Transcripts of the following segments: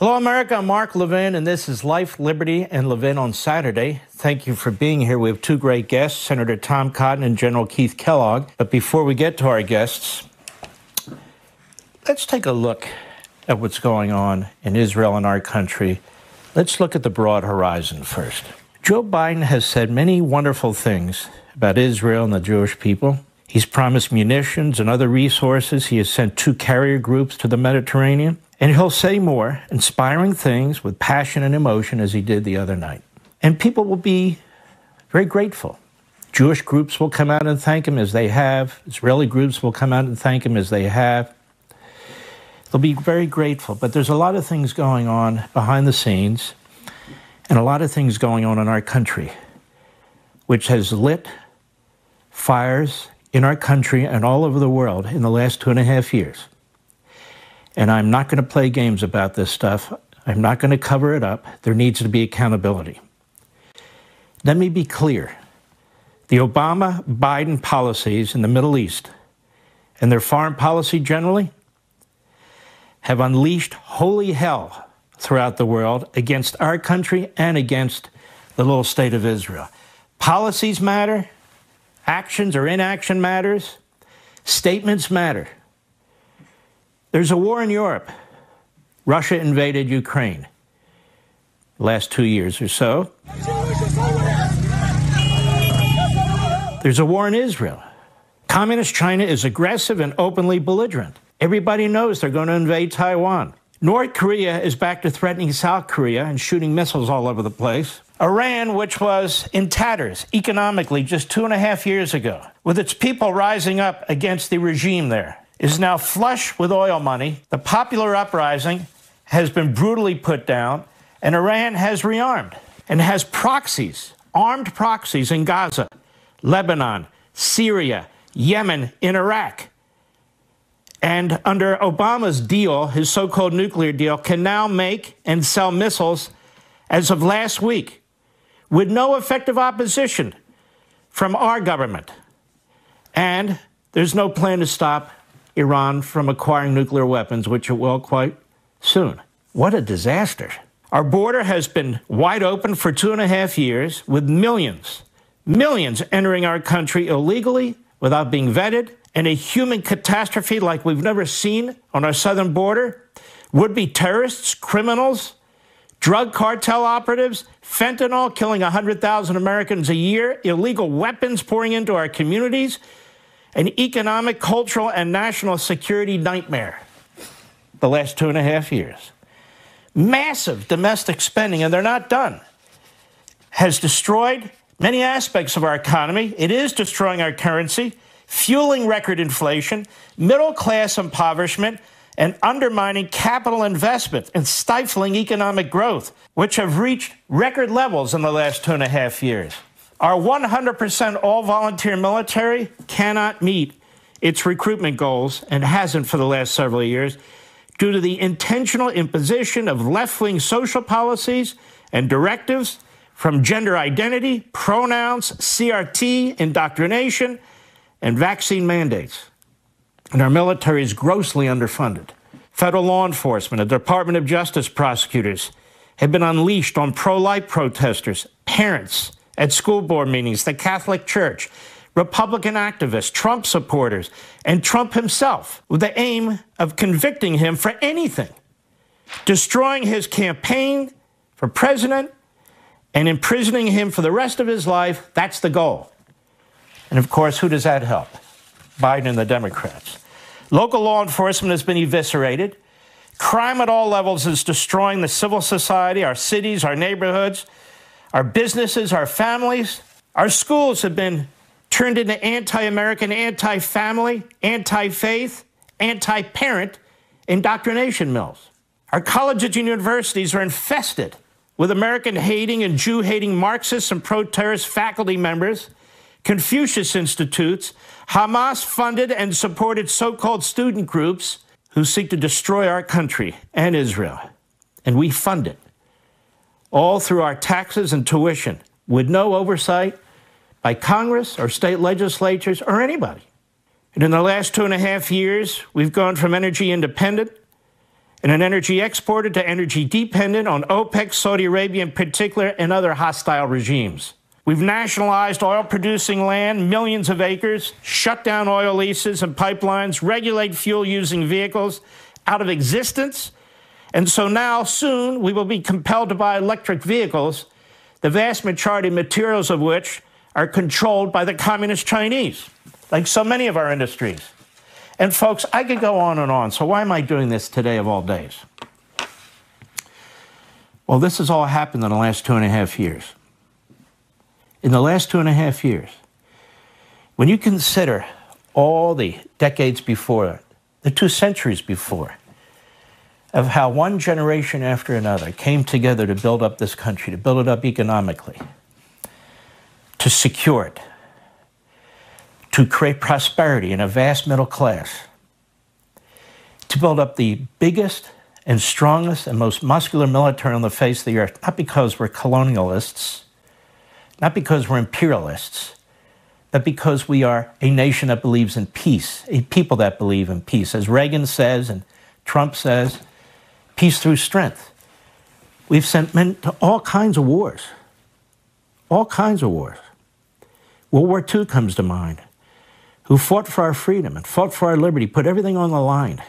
Hello, America. I'm Mark Levin, and this is Life, Liberty, and Levin on Saturday. Thank you for being here. We have two great guests, Senator Tom Cotton and General Keith Kellogg. But before we get to our guests, let's take a look at what's going on in Israel and our country. Let's look at the broad horizon first. Joe Biden has said many wonderful things about Israel and the Jewish people. He's promised munitions and other resources. He has sent 2 carrier groups to the Mediterranean. And he'll say more inspiring things with passion and emotion as he did the other night. And people will be very grateful. Jewish groups will come out and thank him as they have. Israeli groups will come out and thank him as they have. They'll be very grateful. But there's a lot of things going on behind the scenes and a lot of things going on in our country, which has lit fires in our country and all over the world in the last 2.5 years. And I'm not going to play games about this stuff. I'm not going to cover it up. There needs to be accountability. Let me be clear. The Obama-Biden policies in the Middle East and their foreign policy generally have unleashed holy hell throughout the world against our country and against the little state of Israel. Policies matter. Actions or inaction matters. Statements matter. There's a war in Europe. Russia invaded Ukraine the last 2 years or so. There's a war in Israel. Communist China is aggressive and openly belligerent. Everybody knows they're going to invade Taiwan. North Korea is back to threatening South Korea and shooting missiles all over the place. Iran, which was in tatters economically just 2.5 years ago, with its people rising up against the regime there, is now flush with oil money. The popular uprising has been brutally put down, and Iran has rearmed and has proxies, armed proxies in Gaza, Lebanon, Syria, Yemen, in Iraq. And under Obama's deal, his so-called nuclear deal, can now make and sell missiles as of last week with no effective opposition from our government. And there's no plan to stop Iran from acquiring nuclear weapons, which it will quite soon. What a disaster. Our border has been wide open for 2.5 years with millions entering our country illegally without being vetted, and a human catastrophe like we've never seen on our southern border. Would-be terrorists, criminals, drug cartel operatives, fentanyl killing 100,000 Americans a year, illegal weapons pouring into our communities, an economic, cultural, and national security nightmare the last 2.5 years. Massive domestic spending, and they're not done, has destroyed many aspects of our economy. It is destroying our currency, fueling record inflation, middle-class impoverishment, and undermining capital investment and stifling economic growth, which have reached record levels in the last 2.5 years. Our 100% all-volunteer military cannot meet its recruitment goals and hasn't for the last several years due to the intentional imposition of left-wing social policies and directives from gender identity, pronouns, CRT, indoctrination, and vaccine mandates. And our military is grossly underfunded. Federal law enforcement and Department of Justice prosecutors have been unleashed on pro-life protesters, parents, at school board meetings, the Catholic Church, Republican activists, Trump supporters, and Trump himself, with the aim of convicting him for anything, destroying his campaign for president and imprisoning him for the rest of his life. That's the goal. And of course, who does that help? Biden and the Democrats. Local law enforcement has been eviscerated. Crime at all levels is destroying the civil society, our cities, our neighborhoods, our businesses, our families. Our schools have been turned into anti-American, anti-family, anti-faith, anti-parent indoctrination mills. Our colleges and universities are infested with American-hating and Jew-hating Marxists and pro-terrorist faculty members, Confucius Institutes, Hamas-funded and supported so-called student groups who seek to destroy our country and Israel. And we fund it, all through our taxes and tuition, with no oversight by Congress or state legislatures or anybody. And in the last 2.5 years, we've gone from energy independent and an energy exporter to energy dependent on OPEC, Saudi Arabia in particular, and other hostile regimes. We've nationalized oil-producing land, millions of acres, shut down oil leases and pipelines, regulate fuel-using vehicles out of existence, and so now, soon, we will be compelled to buy electric vehicles, the vast majority of materials of which are controlled by the communist Chinese, like so many of our industries. And folks, I could go on, so why am I doing this today of all days? Well, this has all happened in the last 2.5 years. In the last 2.5 years, when you consider all the decades before, the 2 centuries before, of how one generation after another came together to build up this country, to build it up economically, to secure it, to create prosperity in a vast middle class, to build up the biggest and strongest and most muscular military on the face of the earth, not because we're colonialists, not because we're imperialists, but because we are a nation that believes in peace, a people that believe in peace. As Reagan says and Trump says, peace through strength. We've sent men to all kinds of wars. All kinds of wars. World War II comes to mind, who fought for our freedom and fought for our liberty, put everything on the line.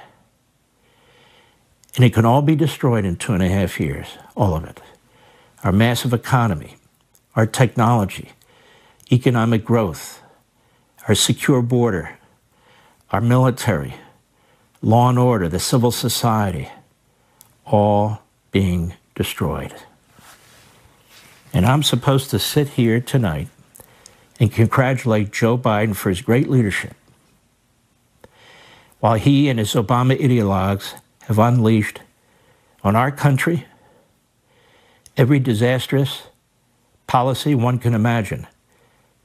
And it can all be destroyed in 2.5 years, all of it. Our massive economy, our technology, economic growth, our secure border, our military, law and order, the civil society, all being destroyed. And I'm supposed to sit here tonight and congratulate Joe Biden for his great leadership, while he and his Obama ideologues have unleashed on our country every disastrous policy one can imagine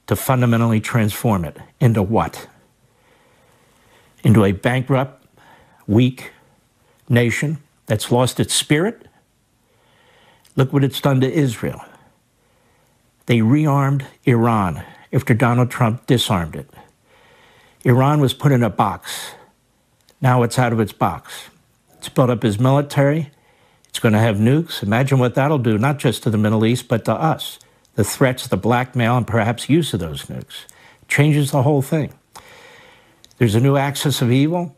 to fundamentally transform it into what? Into a bankrupt, weak nation that's lost its spirit? Look what it's done to Israel. They rearmed Iran after Donald Trump disarmed it. Iran was put in a box. Now it's out of its box. It's built up its military. It's going to have nukes. Imagine what that'll do, not just to the Middle East, but to us. The threats, the blackmail, and perhaps use of those nukes. Changes the whole thing. There's a new axis of evil.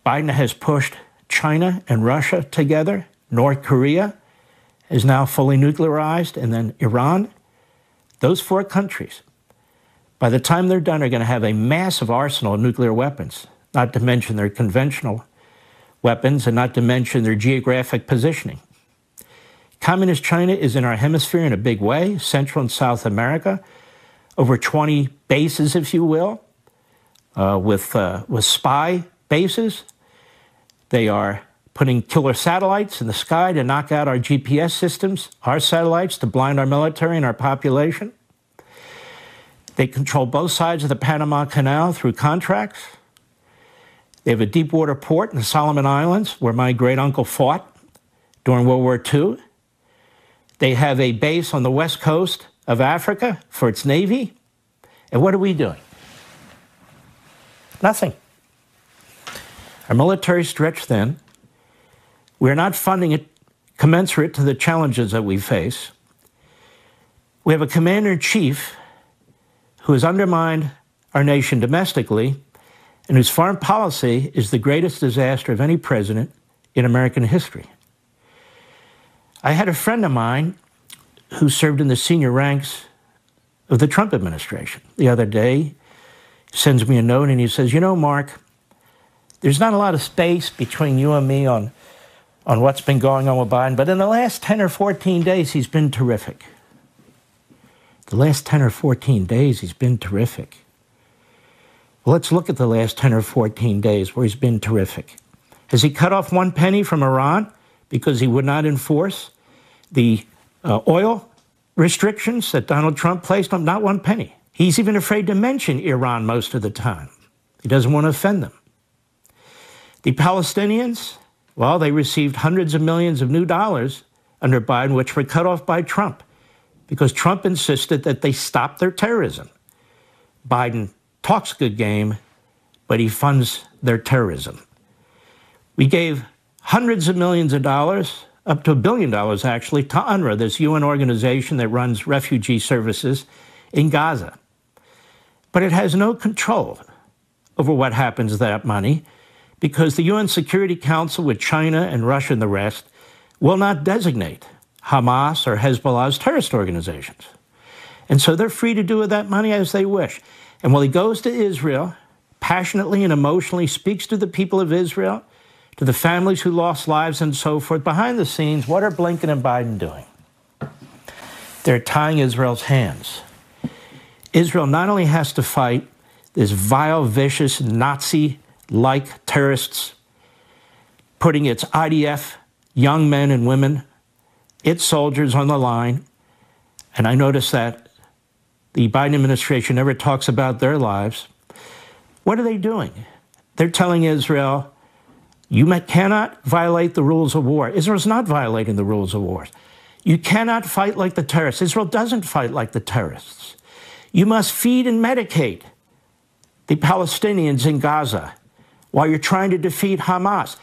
Biden has pushed China and Russia together. North Korea is now fully nuclearized, and then Iran. Those 4 countries, by the time they're done, are going to have a massive arsenal of nuclear weapons, not to mention their conventional weapons and not to mention their geographic positioning. Communist China is in our hemisphere in a big way, Central and South America, over 20 bases, if you will, with spy bases. They are putting killer satellites in the sky to knock out our GPS systems, our satellites to blind our military and our population. They control both sides of the Panama Canal through contracts. They have a deep water port in the Solomon Islands, where my great-uncle fought during World War II. They have a base on the west coast of Africa for its Navy. And what are we doing? Nothing. Our military is stretched thin. We're not funding it commensurate to the challenges that we face. We have a commander-in-chief who has undermined our nation domestically and whose foreign policy is the greatest disaster of any president in American history. I had a friend of mine who served in the senior ranks of the Trump administration. The other day, he sends me a note and he says, you know, Mark, there's not a lot of space between you and me on what's been going on with Biden, but in the last 10 or 14 days, he's been terrific. The last 10 or 14 days, he's been terrific. Well, let's look at the last 10 or 14 days where he's been terrific. Has he cut off 1 penny from Iran because he would not enforce the oil restrictions that Donald Trump placed on? Not 1 penny. He's even afraid to mention Iran most of the time. He doesn't want to offend them. The Palestinians, well, they received hundreds of millions of new dollars under Biden, which were cut off by Trump because Trump insisted that they stop their terrorism. Biden talks good game, but he funds their terrorism. We gave hundreds of millions of dollars, up to $1 billion actually, to UNRWA, this UN organization that runs refugee services in Gaza. But it has no control over what happens to that money because the UN Security Council with China and Russia and the rest will not designate Hamas or Hezbollah as terrorist organizations. And so they're free to do with that money as they wish. And while he goes to Israel, passionately and emotionally speaks to the people of Israel, to the families who lost lives and so forth, behind the scenes, what are Blinken and Biden doing? They're tying Israel's hands. Israel not only has to fight this vile, vicious, Nazi-like terrorists, putting its IDF young men and women, its soldiers on the line, and I notice that the Biden administration never talks about their lives. What are they doing? They're telling Israel, you cannot violate the rules of war. Israel's not violating the rules of war. You cannot fight like the terrorists. Israel doesn't fight like the terrorists. You must feed and medicate the Palestinians in Gaza while you're trying to defeat Hamas.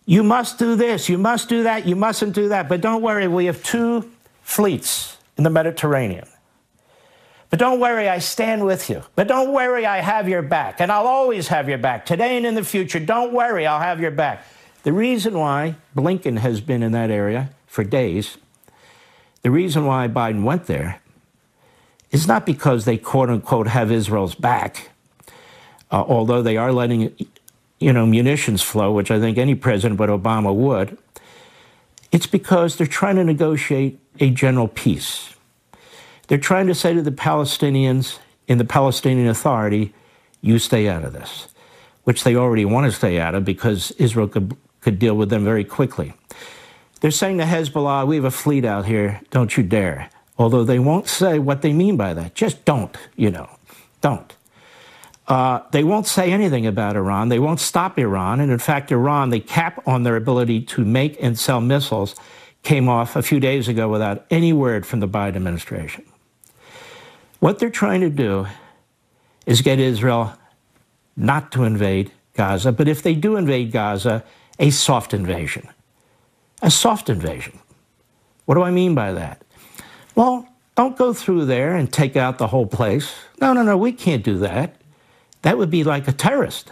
You must do this, you must do that, you mustn't do that. But don't worry, we have 2 fleets in the Mediterranean. But don't worry, I stand with you. But don't worry, I have your back. And I'll always have your back, today and in the future. Don't worry, I'll have your back. The reason why Blinken has been in that area for days, the reason why Biden went there, is not because they, quote unquote, have Israel's back, although they are letting, munitions flow, which I think any president but Obama would. It's because they're trying to negotiate a general peace. They're trying to say to the Palestinians in the Palestinian Authority, you stay out of this, which they already want to stay out of because Israel could deal with them very quickly. They're saying to Hezbollah, we have a fleet out here, don't you dare. Although they won't say what they mean by that. Just don't, don't. They won't say anything about Iran. They won't stop Iran. And in fact, Iran, the cap on their ability to make and sell missiles came off a few days ago without any word from the Biden administration. What they're trying to do is get Israel not to invade Gaza, but if they do invade Gaza, a soft invasion. A soft invasion. What do I mean by that? Well, don't go through there and take out the whole place. No, we can't do that. That would be like a terrorist.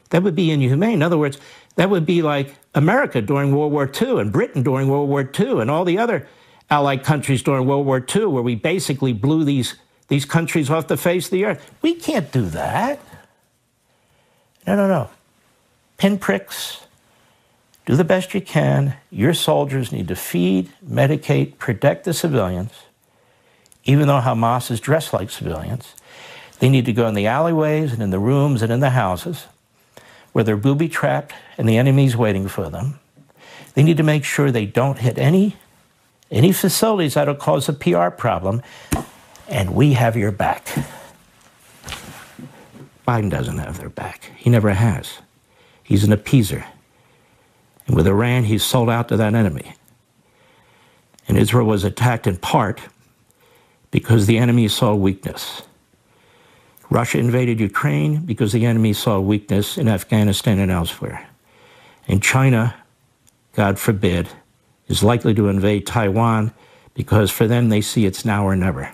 That would be inhumane. In other words, that would be like America during World War II and Britain during World War II and all the other allied countries during World War II, where we basically blew these countries off the face of the earth. We can't do that. No. Pinpricks. Do the best you can. Your soldiers need to feed, medicate, protect the civilians. Even though Hamas is dressed like civilians, they need to go in the alleyways and in the rooms and in the houses where they're booby-trapped and the enemy's waiting for them. They need to make sure they don't hit any facilities that'll cause a PR problem, and we have your back. Biden doesn't have their back. He never has. He's an appeaser. And with Iran, he's sold out to that enemy. And Israel was attacked in part because the enemy saw weakness. Russia invaded Ukraine because the enemy saw weakness in Afghanistan and elsewhere. And China, God forbid, is likely to invade Taiwan because for them they see it's now or never.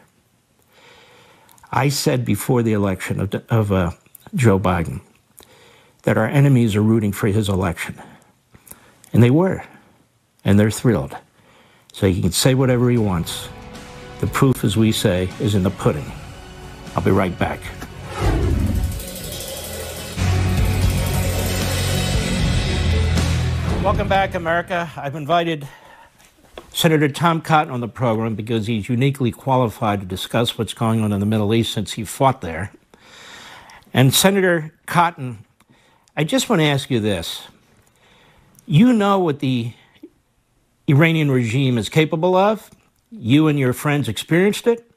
I said before the election of Joe Biden that our enemies are rooting for his election. And they were. And they're thrilled. So he can say whatever he wants. The proof, as we say, is in the pudding. I'll be right back. Welcome back, America. I've invited Senator Tom Cotton on the program because he's uniquely qualified to discuss what's going on in the Middle East since he fought there. And Senator Cotton, I just want to ask you this. You know what the Iranian regime is capable of. You and your friends experienced it.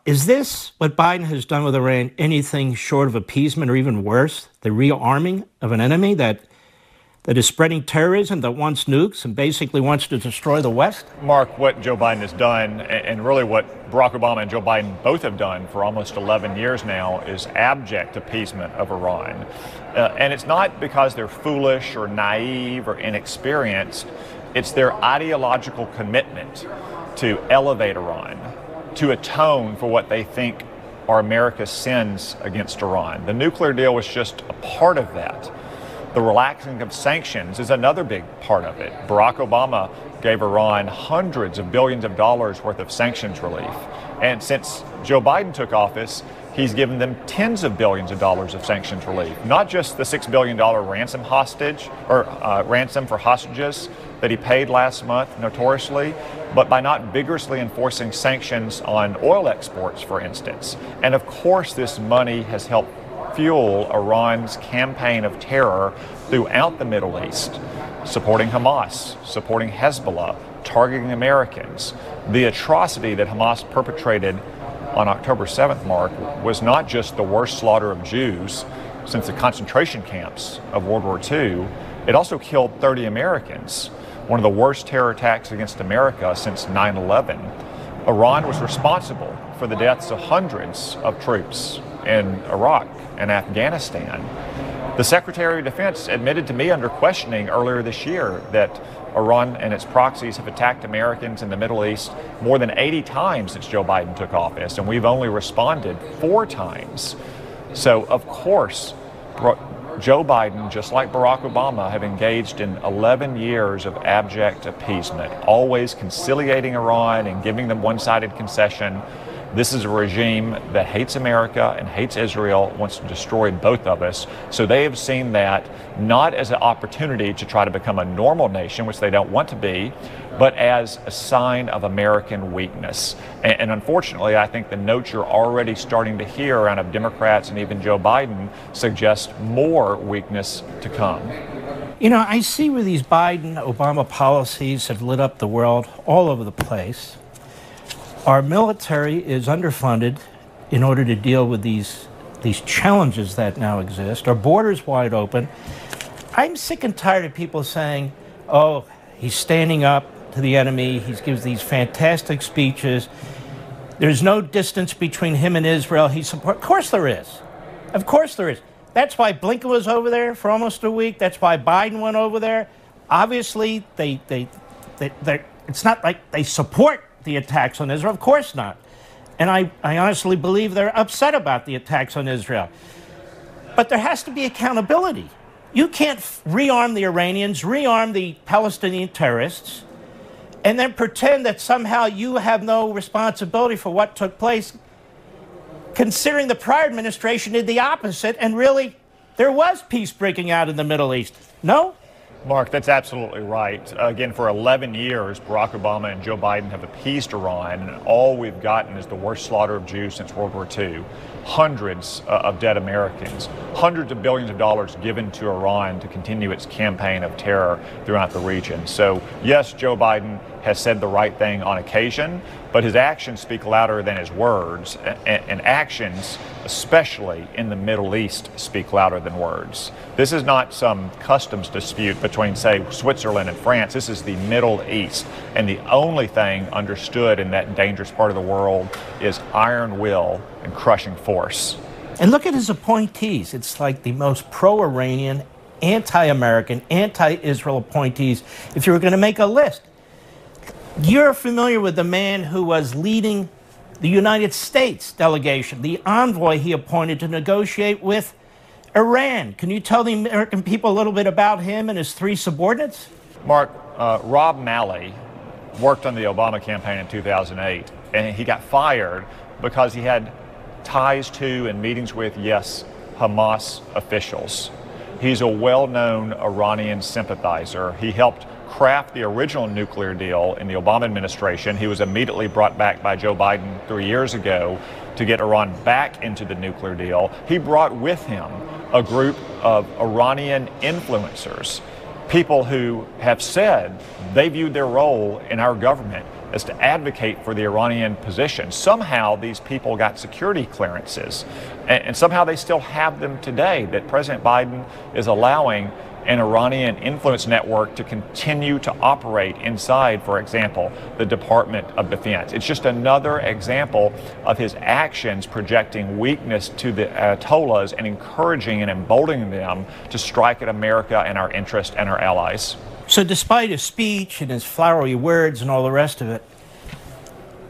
Is this, what Biden has done with Iran, anything short of appeasement or even worse, the rearming of an enemy that that is spreading terrorism, that wants nukes and basically wants to destroy the West? Mark, what Joe Biden has done, and really what Barack Obama and Joe Biden both have done for almost 11 years now, is abject appeasement of Iran. And it's not because they're foolish or naive or inexperienced. It's their ideological commitment to elevate Iran, to atone for what they think are America's sins against Iran. The nuclear deal was just a part of that. The relaxing of sanctions is another big part of it. Barack Obama gave Iran hundreds of billions of dollars worth of sanctions relief. And since Joe Biden took office, he's given them tens of billions of dollars of sanctions relief. Not just the $6 billion ransom for hostages that he paid last month notoriously, but by not vigorously enforcing sanctions on oil exports, for instance. And of course, this money has helped fuel Iran's campaign of terror throughout the Middle East, supporting Hamas, supporting Hezbollah, targeting Americans. The atrocity that Hamas perpetrated on October 7th, Mark, was not just the worst slaughter of Jews since the concentration camps of World War II, it also killed 30 Americans, one of the worst terror attacks against America since 9/11. Iran was responsible for the deaths of hundreds of troops in Iraq and Afghanistan. The Secretary of Defense admitted to me under questioning earlier this year that Iran and its proxies have attacked Americans in the Middle East more than 80 times since Joe Biden took office, and we've only responded 4 times. So, of course, Joe Biden, just like Barack Obama, have engaged in 11 years of abject appeasement, always conciliating Iran and giving them one-sided concession. This is a regime that hates America and hates Israel, wants to destroy both of us. So they have seen that not as an opportunity to try to become a normal nation, which they don't want to be, but as a sign of American weakness. And unfortunately, I think the notes you're already starting to hear out of Democrats and even Joe Biden suggest more weakness to come. You know, I see where these Biden-Obama policies have lit up the world all over the place. Our military is underfunded in order to deal with these challenges that now exist. Our border's wide open. I'm sick and tired of people saying, oh, he's standing up to the enemy. He gives these fantastic speeches. There's no distance between him and Israel. Of course there is. Of course there is. That's why Blinken was over there for almost a week. That's why Biden went over there. Obviously, it's not like they support the attacks on Israel. Of course not. And I honestly believe they're upset about the attacks on Israel. But there has to be accountability. You can't rearm the Iranians, rearm the Palestinian terrorists, and then pretend that somehow you have no responsibility for what took place, considering the prior administration did the opposite, and really there was peace breaking out in the Middle East. No? Mark, that's absolutely right. Again, for 11 years, Barack Obama and Joe Biden have appeased Iran, and all we've gotten is the worst slaughter of Jews since World War II. Hundreds of dead Americans, hundreds of billions of dollars given to Iran to continue its campaign of terror throughout the region. So, yes, Joe Biden has said the right thing on occasion, but his actions speak louder than his words, and actions, especially in the Middle East, speak louder than words. This is not some customs dispute between, say, Switzerland and France. This is the Middle East, and the only thing understood in that dangerous part of the world is iron will and crushing force. And look at his appointees. It's like the most pro-Iranian, anti-American, anti-Israel appointees if you were going to make a list. You're familiar with the man who was leading the United States delegation, the envoy he appointed to negotiate with Iran. Can you tell the American people a little bit about him and his 3 subordinates? Mark, Rob Malley worked on the Obama campaign in 2008, and he got fired because he had ties to and meetings with, yes, Hamas officials. He's a well-known Iranian sympathizer. He helped craft the original nuclear deal in the Obama administration. He was immediately brought back by Joe Biden 3 years ago to get Iran back into the nuclear deal. He brought with him a group of Iranian influencers, people who have said they viewed their role in our government as to advocate for the Iranian position. Somehow these people got security clearances, and somehow they still have them today, that President Biden is allowing an Iranian influence network to continue to operate inside, for example, the Department of Defense. It's just another example of his actions projecting weakness to the Ayatollahs and encouraging and emboldening them to strike at America and our interest and our allies. So despite his speech and his flowery words and all the rest of it,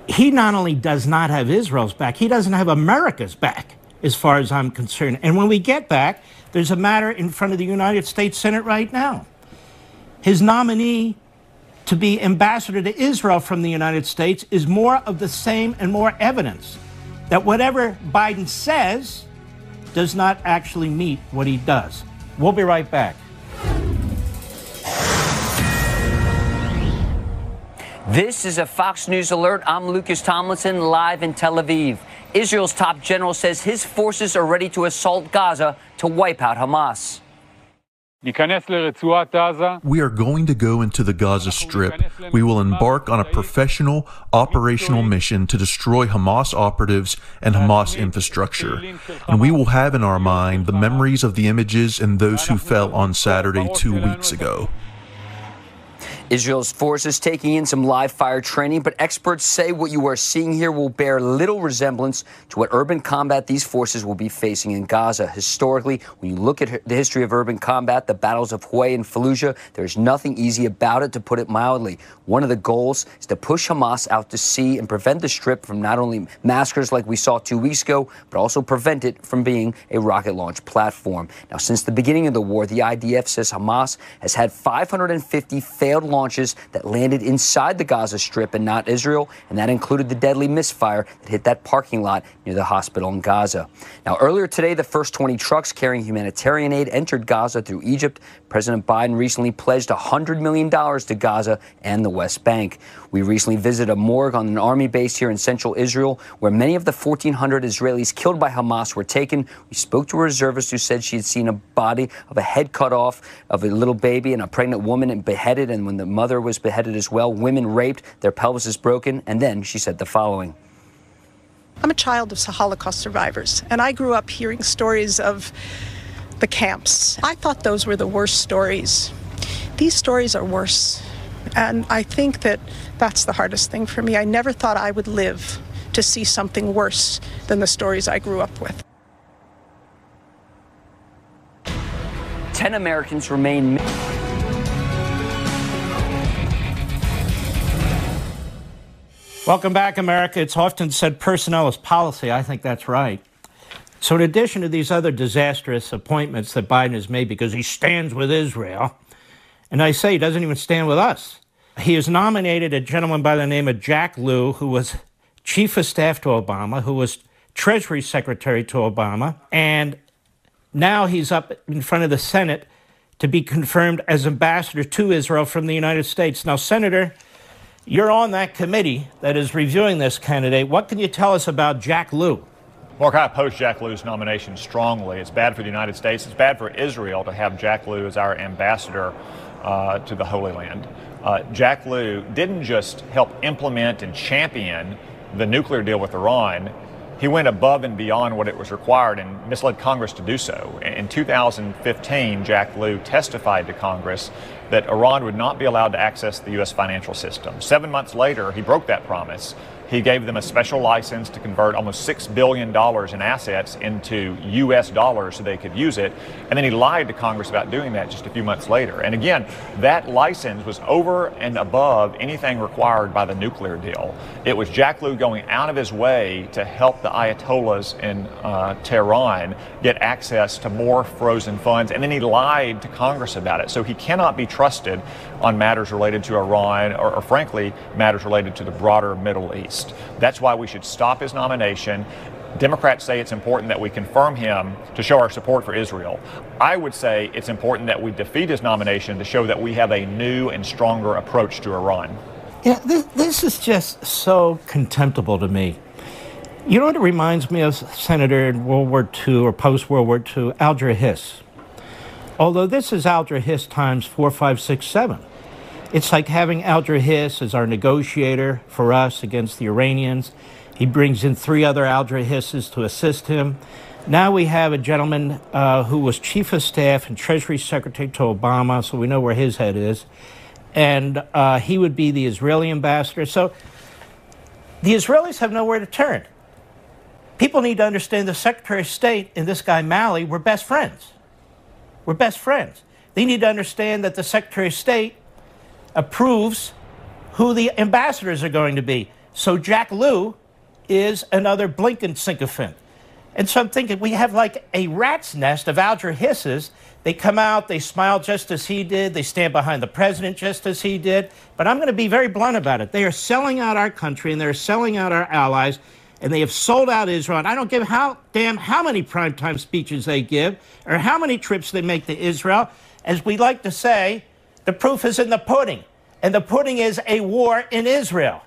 he not only does not have Israel's back, he doesn't have America's back, as far as I'm concerned. And when we get back, there's a matter in front of the United States Senate right now. His nominee to be ambassador to Israel from the United States is more of the same and more evidence that whatever Biden says does not actually meet what he does. We'll be right back. This is a Fox News alert. I'm Lucas Tomlinson, live in Tel Aviv. Israel's top general says his forces are ready to assault Gaza to wipe out Hamas. We are going to go into the Gaza Strip. We will embark on a professional operational mission to destroy Hamas operatives and Hamas infrastructure. And we will have in our mind the memories of the images and those who fell on Saturday 2 weeks ago. Israel's forces taking in some live fire training, but experts say what you are seeing here will bear little resemblance to what urban combat these forces will be facing in Gaza. Historically, when you look at the history of urban combat, the battles of Hue and Fallujah, there's nothing easy about it, to put it mildly. One of the goals is to push Hamas out to sea and prevent the Strip from not only massacres like we saw 2 weeks ago, but also prevent it from being a rocket launch platform. Now, since the beginning of the war, the IDF says Hamas has had 550 failed launches that landed inside the Gaza Strip and not Israel, and that included the deadly misfire that hit that parking lot near the hospital in Gaza. Now, earlier today, the first 20 trucks carrying humanitarian aid entered Gaza through Egypt. President Biden recently pledged $100 million to Gaza and the West Bank. We recently visited a morgue on an army base here in central Israel, where many of the 1,400 Israelis killed by Hamas were taken. We spoke to a reservist who said she had seen a body of a head cut off of a little baby and a pregnant woman beheaded, and when the mother was beheaded as well, women raped, their pelvises broken, and then she said the following. I'm a child of Holocaust survivors, and I grew up hearing stories of the camps. I thought those were the worst stories. These stories are worse, and I think that that's the hardest thing for me. I never thought I would live to see something worse than the stories I grew up with. 10 Americans remain. Welcome back, America. It's often said personnel is policy. I think that's right. So in addition to these other disastrous appointments that Biden has made because he stands with Israel, and I say he doesn't even stand with us, he has nominated a gentleman by the name of Jack Lew, who was chief of staff to Obama, who was Treasury Secretary to Obama, and now he's up in front of the Senate to be confirmed as ambassador to Israel from the United States. Now, Senator, you're on that committee that is reviewing this candidate. What can you tell us about Jack Lew? Mark, I oppose Jack Lew's nomination strongly. It's bad for the United States. It's bad for Israel to have Jack Lew as our ambassador to the Holy Land. Jack Lew didn't just help implement and champion the nuclear deal with Iran. He went above and beyond what it was required and misled Congress to do so. In 2015, Jack Lew testified to Congress that Iran would not be allowed to access the U.S. financial system. 7 months later, he broke that promise. He gave them a special license to convert almost $6 billion in assets into U.S. dollars so they could use it. And then he lied to Congress about doing that just a few months later. And again, that license was over and above anything required by the nuclear deal. It was Jack Lew going out of his way to help the Ayatollahs in Tehran get access to more frozen funds. And then he lied to Congress about it. So he cannot be trusted on matters related to Iran or frankly, matters related to the broader Middle East. That's why we should stop his nomination. Democrats say it's important that we confirm him to show our support for Israel. I would say it's important that we defeat his nomination to show that we have a new and stronger approach to Iran. Yeah, this is just so contemptible to me. You know what it reminds me of, Senator, in World War II or post-World War II? Alger Hiss. Although this is Alger Hiss times 4, 5, 6, 7. It's like having Alger Hiss as our negotiator for us against the Iranians. He brings in 3 other Alger Hisses to assist him. Now we have a gentleman who was chief of staff and Treasury Secretary to Obama, so we know where his head is. And he would be the Israeli ambassador. So the Israelis have nowhere to turn. People need to understand the Secretary of State and this guy Malley were best friends. We're best friends. They need to understand that the Secretary of State approves who the ambassadors are going to be. So Jack Lew is another Blinken sycophant. And so I'm thinking we have like a rat's nest of Alger Hisses. They come out, they smile just as he did, they stand behind the president just as he did. But I'm going to be very blunt about it. They are selling out our country and they're selling out our allies, and they have sold out Israel. And I don't give a damn how many primetime speeches they give or how many trips they make to Israel. As we like to say, the proof is in the pudding. And the pudding is a war in Israel.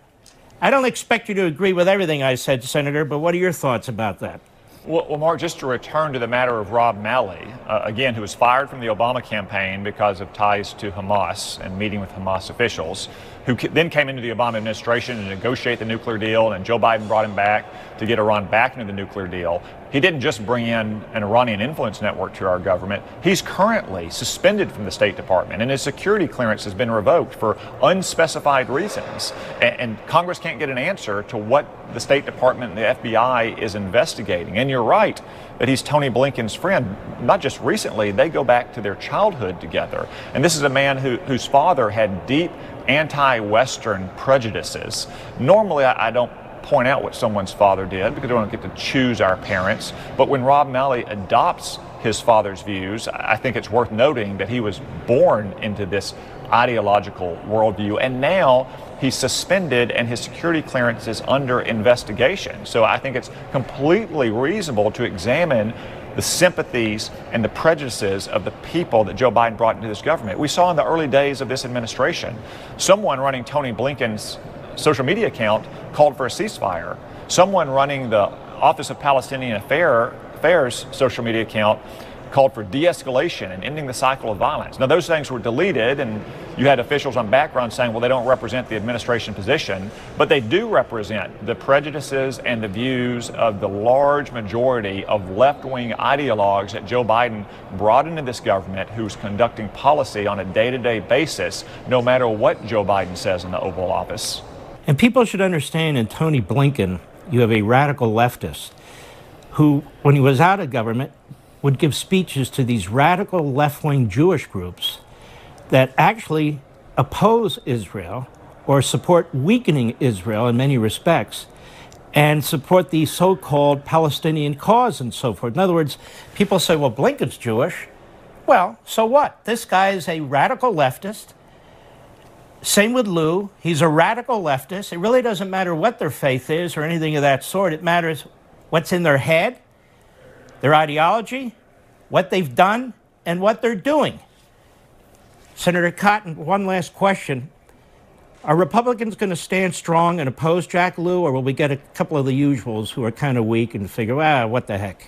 I don't expect you to agree with everything I said, Senator, but what are your thoughts about that? Well, Mark, just to return to the matter of Rob Malley, again, who was fired from the Obama campaign because of ties to Hamas and meeting with Hamas officials, who then came into the Obama administration to negotiate the nuclear deal, and Joe Biden brought him back to get Iran back into the nuclear deal. He didn't just bring in an Iranian influence network to our government. He's currently suspended from the State Department, and his security clearance has been revoked for unspecified reasons. And Congress can't get an answer to what the State Department and the FBI is investigating. And you're right that he's Tony Blinken's friend. Not just recently, they go back to their childhood together. And this is a man whose father had deep anti-Western prejudices. Normally, I don't point out what someone's father did because we don't get to choose our parents. But when Rob Malley adopts his father's views, I think it's worth noting that he was born into this ideological worldview, and now he's suspended and his security clearance is under investigation. So I think it's completely reasonable to examine the sympathies and the prejudices of the people that Joe Biden brought into this government. We saw in the early days of this administration, someone running Tony Blinken's social media account called for a ceasefire. Someone running the Office of Palestinian Affairs social media account called for de-escalation and ending the cycle of violence. Now, those things were deleted, and you had officials on background saying, well, they don't represent the administration position, but they do represent the prejudices and the views of the large majority of left-wing ideologues that Joe Biden brought into this government, who's conducting policy on a day-to-day basis, no matter what Joe Biden says in the Oval Office. And people should understand, in Tony Blinken, you have a radical leftist who, when he was out of government, would give speeches to these radical left-wing Jewish groups that actually oppose Israel or support weakening Israel in many respects and support the so-called Palestinian cause and so forth. In other words, people say, well, Blinken's Jewish. Well, so what? This guy is a radical leftist. Same with Lew. He's a radical leftist. It really doesn't matter what their faith is or anything of that sort. It matters what's in their head, their ideology, what they've done, and what they're doing. Senator Cotton, one last question. Are Republicans going to stand strong and oppose Jack Lew, or will we get a couple of the usuals who are kind of weak and figure, what the heck?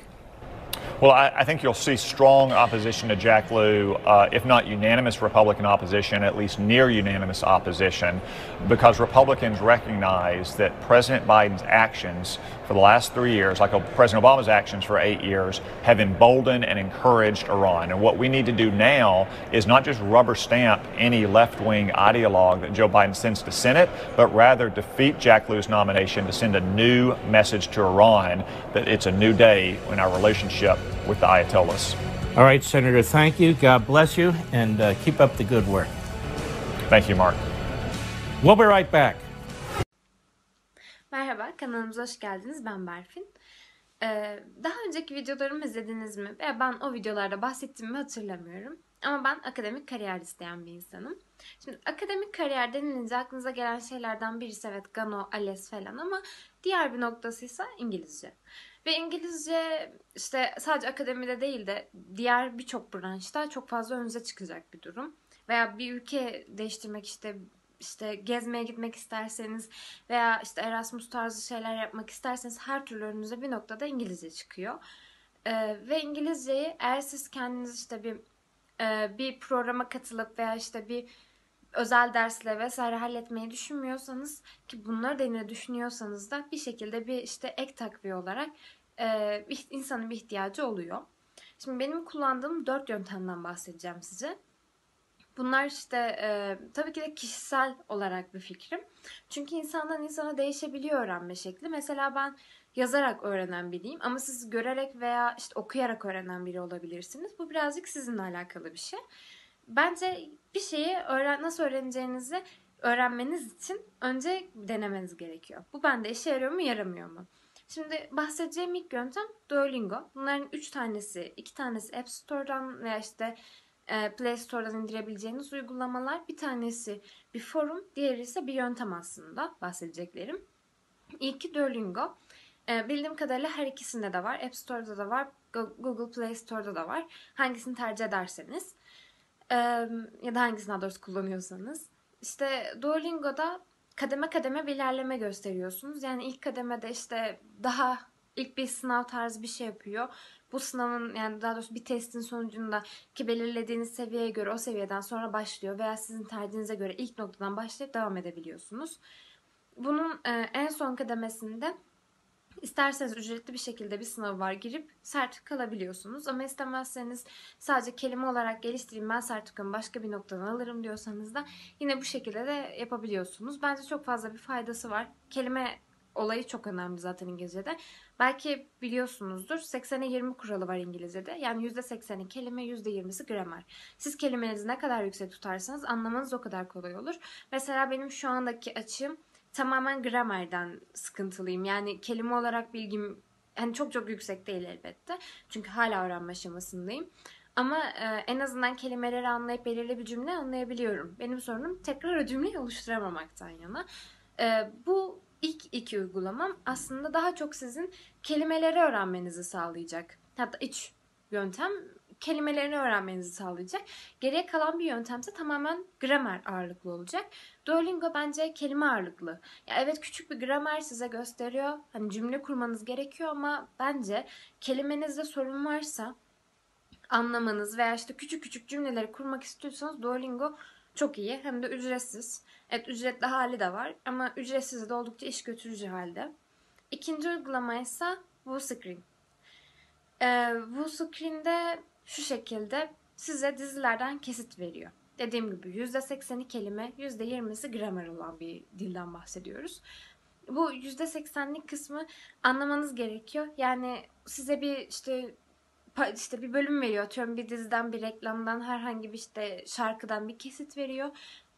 Well, I think you'll see strong opposition to Jack Lew, if not unanimous Republican opposition, at least near unanimous opposition, because Republicans recognize that President Biden's actions for the last 3 years, like President Obama's actions for 8 years, have emboldened and encouraged Iran. And what we need to do now is not just rubber stamp any left-wing ideologue that Joe Biden sends to Senate, but rather defeat Jack Lew's nomination to send a new message to Iran that it's a new day in our relationship with the Ayatollahs. All right, Senator, thank you. God bless you, and keep up the good work. Thank you, Mark. We'll be right back. Merhaba, kanalımıza hoş geldiniz. Ben Berfin. Daha önceki videolarımı izlediniz mi? Veya ben o videolarda bahsettiğimi hatırlamıyorum. Ama ben akademik kariyer isteyen bir insanım. Şimdi akademik kariyer denilince aklınıza gelen şeylerden birisi evet Gano, ALES falan, ama diğer bir noktası ise İngilizce. Ve İngilizce işte sadece akademide değil de diğer birçok branşta çok fazla önünüze çıkacak bir durum. Veya bir ülke değiştirmek, işte gezmeye gitmek isterseniz veya işte Erasmus tarzı şeyler yapmak isterseniz her türlü önünüze bir noktada İngilizce çıkıyor. Ve İngilizceyi eğer siz kendiniz işte bir programa katılıp veya işte bir özel dersle vesaire halletmeyi düşünmüyorsanız, ki bunları da yine düşünüyorsanız da bir şekilde bir işte ek takviye olarak insanın bir ihtiyacı oluyor. Şimdi benim kullandığım 4 yöntemden bahsedeceğim size. Bunlar işte tabii ki de kişisel olarak bir fikrim. Çünkü insandan insana değişebiliyor öğrenme şekli. Mesela ben yazarak öğrenen biriyim ama siz görerek veya işte okuyarak öğrenen biri olabilirsiniz. Bu birazcık sizinle alakalı bir şey. Bence bir şeyi nasıl öğreneceğinizi öğrenmeniz için önce denemeniz gerekiyor. Bu bende işe yarıyor mu, yaramıyor mu? Şimdi bahsedeceğim ilk yöntem Duolingo. Bunların 3 tanesi, 2 tanesi App Store'dan veya işte Play Store'dan indirebileceğiniz uygulamalar. Bir tanesi bir forum, diğeri ise bir yöntem aslında bahsedeceklerim. İlki Duolingo. Bildiğim kadarıyla her ikisinde de var. App Store'da da var, Google Play Store'da da var. Hangisini tercih ederseniz ya da hangisini daha doğrusu kullanıyorsanız. İşte Duolingo'da kademe kademe bir ilerleme gösteriyorsunuz. Yani ilk kademede işte daha ilk bir sınav tarzı bir şey yapıyor. Bu sınavın yani daha doğrusu bir testin sonucunda ki belirlediğiniz seviyeye göre o seviyeden sonra başlıyor veya sizin tercihinize göre ilk noktadan başlayıp devam edebiliyorsunuz. Bunun en son kademesinde İsterseniz ücretli bir şekilde bir sınavı var girip sertifika alabiliyorsunuz. Ama istemezseniz sadece kelime olarak geliştireyim ben sertifikamı başka bir noktadan alırım diyorsanız da yine bu şekilde de yapabiliyorsunuz. Bence çok fazla bir faydası var. Kelime olayı çok önemli zaten İngilizce'de. Belki biliyorsunuzdur 80'e 20 kuralı var İngilizce'de. Yani %80'i kelime, %20'si gramer. Siz kelimenizi ne kadar yüksek tutarsanız anlamanız o kadar kolay olur. Mesela benim şu andaki açığım tamamen gramerden sıkıntılıyım. Yani kelime olarak bilgim hani çok çok yüksek değil elbette. Çünkü hala öğrenme aşamasındayım. Ama en azından kelimeleri anlayıp belirli bir cümle anlayabiliyorum. Benim sorunum tekrar o cümleyi oluşturamamaktan yana. Bu ilk iki uygulamam aslında daha çok sizin kelimeleri öğrenmenizi sağlayacak. Hatta iç yöntem kelimelerini öğrenmenizi sağlayacak. Geriye kalan bir yöntemse tamamen gramer ağırlıklı olacak. Duolingo bence kelime ağırlıklı. Ya evet küçük bir gramer size gösteriyor. Hani cümle kurmanız gerekiyor ama bence kelimenizde sorun varsa anlamanız veya işte küçük küçük cümleleri kurmak istiyorsanız Duolingo çok iyi. Hem de ücretsiz. Evet ücretli hali de var ama ücretsiz de oldukça iş götürücü halde. İkinci uygulama ise WooScreen. WooScreen'de şu şekilde size dizilerden kesit veriyor. Dediğim gibi %80'i kelime, %20'si gramer olan bir dilden bahsediyoruz. Bu %80'lik kısmı anlamanız gerekiyor. Yani size bir işte bir bölüm veriyor. Atıyorum bir diziden, bir reklamdan, herhangi bir işte şarkıdan bir kesit veriyor.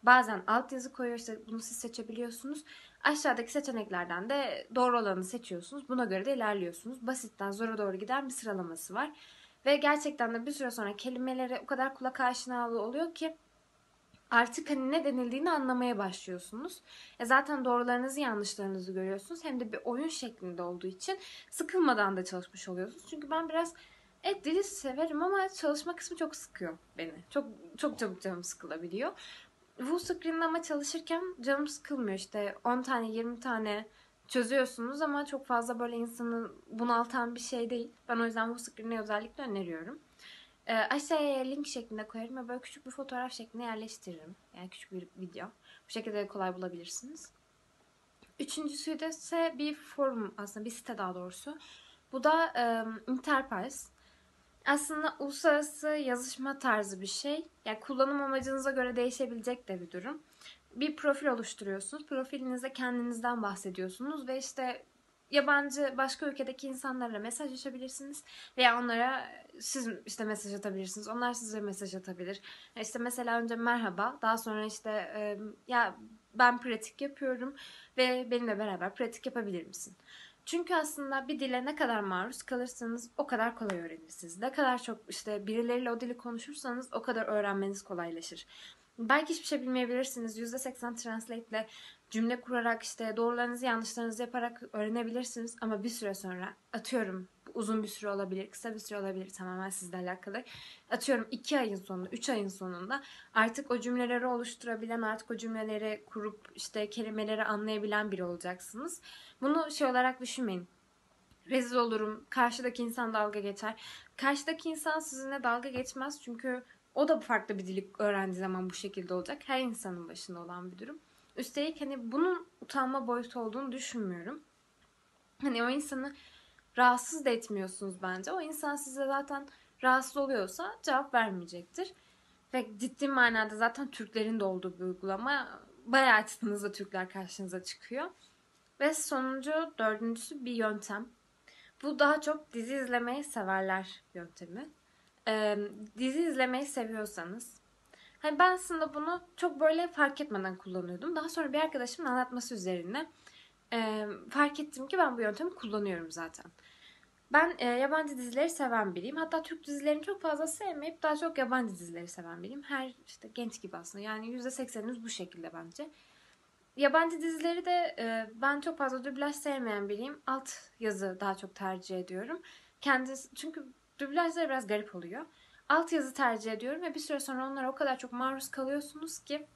Bazen altyazı koyuyor. İşte bunu siz seçebiliyorsunuz. Aşağıdaki seçeneklerden de doğru olanı seçiyorsunuz. Buna göre de ilerliyorsunuz. Basitten zora doğru giden bir sıralaması var. Ve gerçekten de bir süre sonra kelimelere o kadar kulak aşinalığı oluyor ki artık hani ne denildiğini anlamaya başlıyorsunuz. Zaten doğrularınızı yanlışlarınızı görüyorsunuz. Hem de bir oyun şeklinde olduğu için sıkılmadan da çalışmış oluyorsunuz. Çünkü ben biraz dili severim ama çalışma kısmı çok sıkıyor beni. Çok çok çabuk canım sıkılabiliyor. WooScreen'de ama çalışırken canım sıkılmıyor. İşte 10 tane 20 tane çözüyorsunuz ama çok fazla böyle insanı bunaltan bir şey değil. Ben o yüzden WooScreen'i özellikle öneriyorum. Aşağıya link şeklinde koyarım ve böyle küçük bir fotoğraf şeklinde yerleştiririm. Yani küçük bir video. Bu şekilde kolay bulabilirsiniz. Üçüncüsü de ise bir forum aslında bir site daha doğrusu. Bu da Interpals. Aslında uluslararası yazışma tarzı bir şey. Yani kullanım amacınıza göre değişebilecek de bir durum. Bir profil oluşturuyorsunuz. Profilinizde kendinizden bahsediyorsunuz ve işte yabancı başka ülkedeki insanlarla mesajlaşabilirsiniz veya onlara siz işte mesaj atabilirsiniz. Onlar size mesaj atabilir. İşte mesela önce merhaba, daha sonra işte ya ben pratik yapıyorum ve benimle beraber pratik yapabilir misin? Çünkü aslında bir dile ne kadar maruz kalırsanız o kadar kolay öğrenirsiniz. Ne kadar çok işte birileriyle o dili konuşursanız o kadar öğrenmeniz kolaylaşır. Belki hiçbir şey bilmeyebilirsiniz. %80 translate ile cümle kurarak işte doğrularınızı yanlışlarınızı yaparak öğrenebilirsiniz. Ama bir süre sonra atıyorum uzun bir süre olabilir, kısa bir süre olabilir tamamen sizle alakalı. Atıyorum 2 ayın sonunda, 3 ayın sonunda artık o cümleleri oluşturabilen, artık o cümleleri kurup işte kelimeleri anlayabilen biri olacaksınız. Bunu şey olarak düşünmeyin. Rezil olurum, karşıdaki insan dalga geçer. Karşıdaki insan sizinle dalga geçmez çünkü o da farklı bir dili öğrendiği zaman bu şekilde olacak. Her insanın başında olan bir durum. Üstelik hani bunun utanma boyutu olduğunu düşünmüyorum. Hani o insanı rahatsız da etmiyorsunuz bence. O insan size zaten rahatsız oluyorsa cevap vermeyecektir. Ve ciddi manada zaten Türklerin de olduğu bir uygulama. Bayağı açtığınızda Türkler karşınıza çıkıyor. Ve sonuncu, dördüncüsü bir yöntem. Bu daha çok dizi izlemeyi severler yöntemi. Dizi izlemeyi seviyorsanız. Hani ben aslında bunu çok böyle fark etmeden kullanıyordum. Daha sonra bir arkadaşımın anlatması üzerine fark ettim ki ben bu yöntemi kullanıyorum zaten. Ben yabancı dizileri seven biriyim. Hatta Türk dizilerini çok fazla sevmeyip daha çok yabancı dizileri seven biriyim. Her işte genç gibi aslında. Yani %80'imiz bu şekilde bence. Yabancı dizileri de ben çok fazla dublaj sevmeyen biriyim. Alt yazı daha çok tercih ediyorum. Çünkü dublajlar biraz garip oluyor. Alt yazı tercih ediyorum ve bir süre sonra onlara o kadar çok maruz kalıyorsunuz ki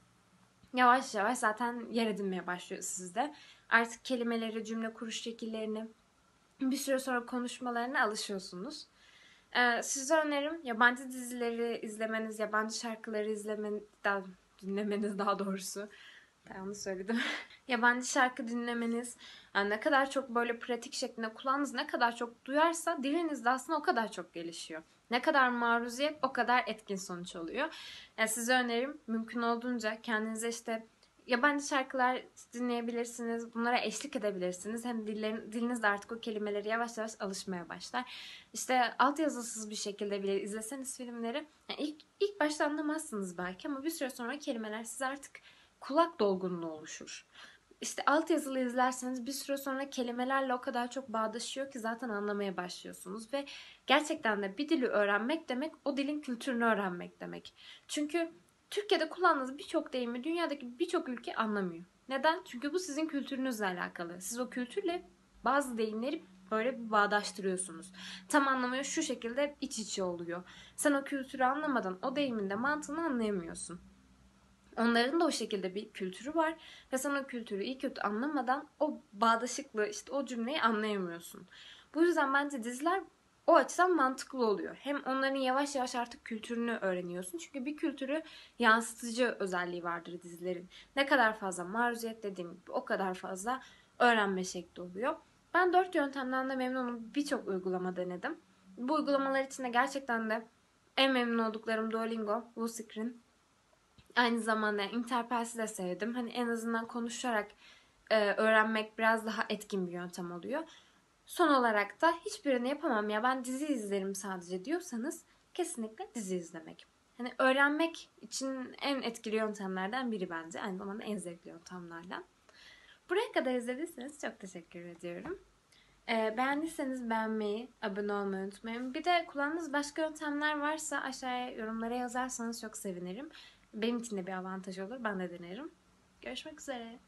yavaş yavaş zaten yer edinmeye başlıyor sizde. Artık kelimeleri, cümle kuruş şekillerini, bir süre sonra konuşmalarına alışıyorsunuz. Size önerim yabancı dizileri izlemeniz, yabancı şarkıları dinlemeniz daha doğrusu. Yanlış söyledim. Yabancı şarkı dinlemeniz, yani ne kadar çok böyle pratik şeklinde kulağınız ne kadar çok duyarsa diliniz de aslında o kadar çok gelişiyor. Ne kadar maruziyet o kadar etkin sonuç oluyor. Yani size önerim mümkün olduğunca kendinize işte yabancı şarkılar dinleyebilirsiniz. Bunlara eşlik edebilirsiniz. Hem diliniz de artık o kelimeleri yavaş yavaş alışmaya başlar. İşte altyazısız bir şekilde bile izleseniz filmleri yani ilk başta anlamazsınız belki ama bir süre sonra kelimeler size artık kulak dolgunluğu oluşur. İşte altyazılı izlerseniz bir süre sonra kelimelerle o kadar çok bağdaşıyor ki zaten anlamaya başlıyorsunuz ve gerçekten de bir dili öğrenmek demek o dilin kültürünü öğrenmek demek. Çünkü Türkiye'de kullandığınız birçok deyimi dünyadaki birçok ülke anlamıyor. Neden? Çünkü bu sizin kültürünüzle alakalı. Siz o kültürle bazı deyimleri böyle bir bağdaştırıyorsunuz. Tam anlamıyor şu şekilde iç içe oluyor. Sen o kültürü anlamadan o deyimin de mantığını anlayamıyorsun. Onların da o şekilde bir kültürü var ve sen o kültürü iyi kötü anlamadan o bağdaşıklığı işte o cümleyi anlayamıyorsun. Bu yüzden bence diziler o açıdan mantıklı oluyor. Hem onların yavaş yavaş artık kültürünü öğreniyorsun. Çünkü bir kültürü yansıtıcı özelliği vardır dizilerin. Ne kadar fazla maruziyet dediğim gibi o kadar fazla öğrenme şekli oluyor. Ben 4 yöntemden de memnunum. Birçok uygulama denedim. Bu uygulamalar içinde gerçekten de en memnun olduklarım Duolingo, Wusicrin. Aynı zamanda Interpels'i de sevdim. Hani en azından konuşarak öğrenmek biraz daha etkin bir yöntem oluyor. Son olarak da hiçbirini yapamam ya ben dizi izlerim sadece diyorsanız kesinlikle dizi izlemek. Hani öğrenmek için en etkili yöntemlerden biri bence. Aynı zamanda en zevkli yöntemlerden. Buraya kadar izlediyseniz çok teşekkür ediyorum. Beğendiyseniz beğenmeyi, abone olmayı unutmayın. Bir de kullandığınız başka yöntemler varsa aşağıya yorumlara yazarsanız çok sevinirim. Benim için de bir avantaj olur. Ben de denerim. Görüşmek üzere.